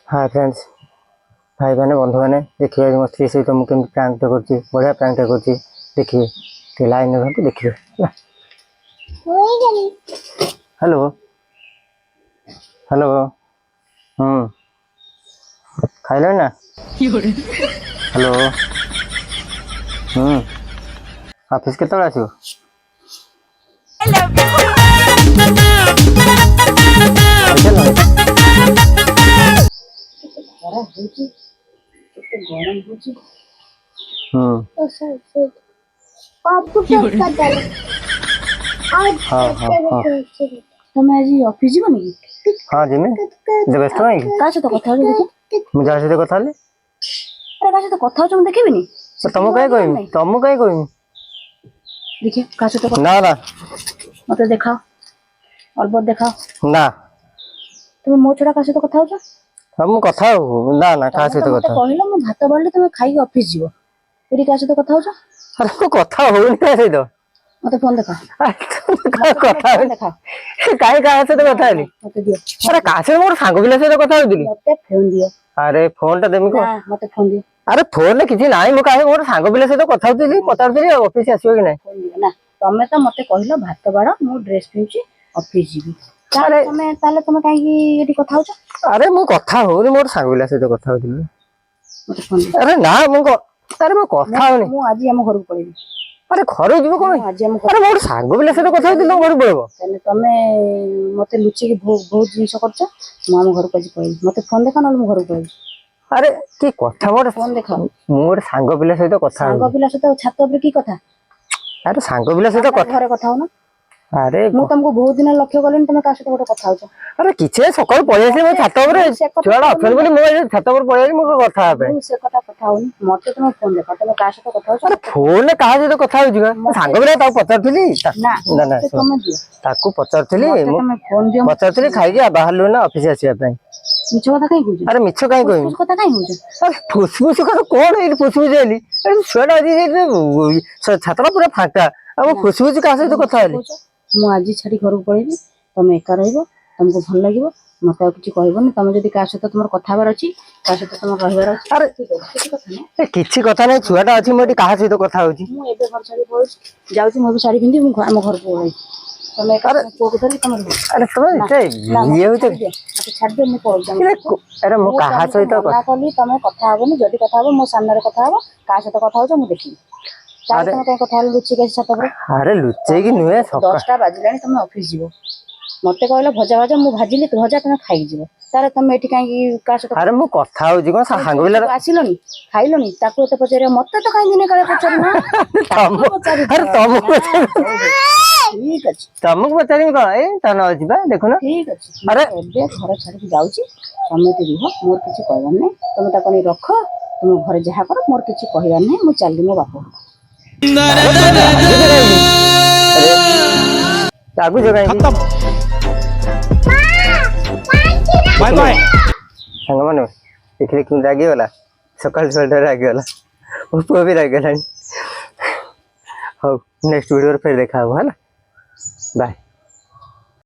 Hi friends, भाई मैंने बंधु मैंने देखिए मो स्त्री सहित मुझे प्रांक कर बढ़िया प्रांक कर देखिए लाइन रहते देखिए। हेलो हेलो खाइल ना। हेलो ऑफिस के आसो हाँ हाँ हाँ तुम आज ऑफिस जीवन की हाँ जिमी जो व्यस्त नहीं का सହିତ କଥା हो देखि मुझे जहाँ सहित कथा अरे का सହିତ କଥା हो तुम देखिबिनी तुमको कहीं कहमी तुमको कहीं कहमी देखि का सହିତ ना ना मते देखाओ अलबत देखाओ ना तुम मो छडा का सହିତ କଥା हो हम कथा ना ना का सहित कथा कहला मैं भात बाढले तुम खाई ऑफिस जीवो एडी का सହିତ कथा हो अरे को कथा होनी का सहित मते फोन देखा कथा देखा काहे का सहित कथा हेली मते दियो अरे का से मोर सांग बिला सहित कथा होदिली मते फोन दियो अरे फोन टा देमी को ना मते फोन दियो अरे फोन किछि नाही मो काहे मोर सांग बिला सहित कथा होदिली ऑफिस आसीबो कि नाही फोन दियो ना तमे तो मते कहलो भात बाढ मु ड्रेस पिउची ऑफिस जीवी अरे तमे ताले तमे काई एडी कथा होछ अरे मो कथा होनी मोर सांग बिला सहित कथा होदिली मते फोन दियो अरे ना अरे मो कथा होनी मु आज हम घर को पळेबी अरे घर जीवो कोन आज हम अरे मोर सांग बिला सहित कथा होदिली घर पळेबो तने तमे मते लुची के बहुत जिंस करछ मु हम घर को आज पळेबी मते फोन देखा न मु घर को पळेबी अरे की कथा मोर फोन देखा मोर सांग बिला सहित कथा सांग पिला सहित छात ऊपर की कथा अरे सांग बिला सहित कथा घरे कथा हो ना अरे मु तुमको बहुत दिन लक्ष्य कलेन तमे का सहित गोटे कथा होछ अरे किछे सकाळ पळेसी मो छात ऊपर छुआडा ऑप्शन बोली मो छात ऊपर पळेसी मो कथा हेबे से कथा होनी मते तुम फोन देखा तमे का सहित कथा होछ अरे फोन कहा सहित कथा होजी सांग बिला ताऊ पचारथिली ना ना ना तमे दियो ताकू पचारथिली तमे फोन दियो पचारथिली खाइके बाहरलु ना ऑफिस आसीबा पई मिछ कथा काई कहू अरे मिछ काई कहमी कथा काई होछ अरे फुसफुस कर कोन ए फुसफुस हेली अरे छुआडा जी छातरा पूरा फाका अब फुसफुस का सहित कथा हेली मु आज छाड़ी घर को पळेबी तमे एका रहइबो तुमको भल लागिवो मते आ किछि कहबोनी तमे जदी का सहित तुमर कथा बार अछि का सहित तुमर रहबार अछि अरे ए किछि कथा नै छुआडा अछि मोटी कहा सहित कथा होजी मु एबे घर छाड़ी पळुछि जाउछि मो भी साड़ी पिंदी मु हम घर को आइ तमे एका को को धरि तमर अरे तुम ये होते मते छाड़ दे मु पळुछि अरे मो कहा सहित कथा कहली तमे कथा हबोनी जदी कथा हबो मो सामने कथा हबो का सहित कथा होछ मु देखि तारे तमे कथा लुचि के छात पर अरे लुचै की नुहे 10टा बाजिलानी तमे ऑफिस जीवो मते कहलो भजा भजा मु भाजिली तो भजा तमे खाइ जीवो तारे तमे एठी काई का सहित अरे मु कथा होजी कोन सांग बिला आसिलोनी खाइलोनी ताको एते पचारे मते तो काई दिने काले पचारी ना अरे तुमको ठीक अछि तुमको पचारी कोन ए तन होजीबा देखो ना ठीक अछि अरे एबे घर छाड़ी के जाउची तमे ते रिहो मोर किछि कहबार नै तमे ता कोनी रख तुम घरे जहा कर मोर किछि कहबार नै मु चलली मो बापो आगु जगह खत्म बाय बाय संग माने देखले कि रागी वाला सकाल सकाल रागी वाला वो भी रागी वाला हो नेक्स्ट वीडियो फिर देखा हो है ना बाय।